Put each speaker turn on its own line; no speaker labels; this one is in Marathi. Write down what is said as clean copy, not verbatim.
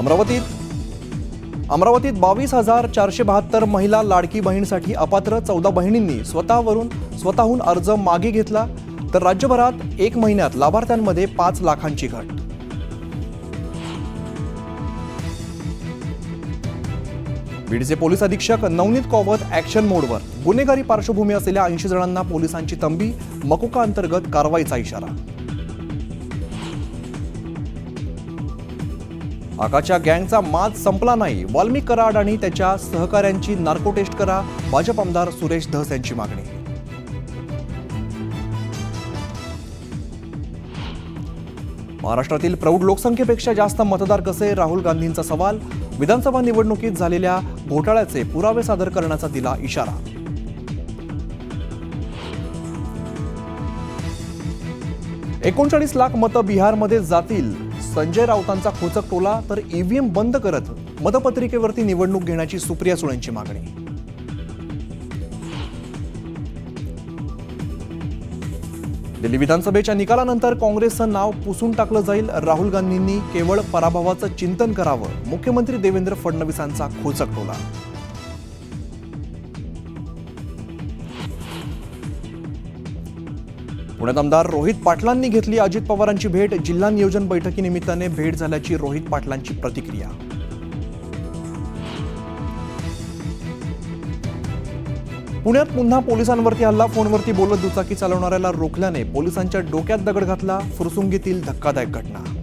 अमरावतीत 22,472 महिला लाडकी बहीणसाठी अपात्र 14 बहिणींनी स्वतःहून अर्ज मागे घेतला, तर राज्यभरात 1 महिन्यात लाभार्थ्यांमध्ये 5 लाखांची घट. बीडचे पोलीस अधीक्षक नवनीत कौवत ॲक्शन मोडवर. गुन्हेगारी पार्श्वभूमी असलेल्या 80 जणांना पोलिसांची तंबी, मकोका अंतर्गत कारवाईचा इशारा. आकाच्या गँगचा माज संपला नाही. वाल्मिक कराड आणि त्याच्या सहकाऱ्यांची नार्को टेस्ट करा. भाजप आमदार सुरेश धस यांची मागणी. महाराष्ट्रातील प्रौढ लोकसंख्येपेक्षा जास्त मतदार कसे? राहुल गांधींचा सवाल. विधानसभा निवडणुकीत झालेल्या घोटाळ्याचे पुरावे सादर करण्याचा दिला इशारा. $39 लाख मतं बिहारमध्ये जातील. संजय राऊतांचा खोचक टोला. तर ईव्हीएम बंद करत मतपत्रिकेवरती निवडणूक घेण्याची सुप्रिया सुळेंची मागणी. दिल्ली विधानसभेच्या निकालानंतर काँग्रेसचं नाव पुसून टाकलं जाईल. राहुल गांधींनी केवळ पराभवाचं चिंतन करावं. मुख्यमंत्री देवेंद्र फडणवीसांचा खोचक टोला. पुण्यात आमदार रोहित पाटलांनी घेतली अजित पवारांची भेट. जिल्हा नियोजन बैठकीनिमित्ताने भेट झाल्याची रोहित पाटलांची प्रतिक्रिया. पुण्यात पुन्हा पोलिसांवरती हल्ला. फोनवरती बोलत दुचाकी चालवणाऱ्याला रोखल्याने पोलिसांच्या डोक्यात दगड घातला. फुरसुंगीतील धक्कादायक घटना.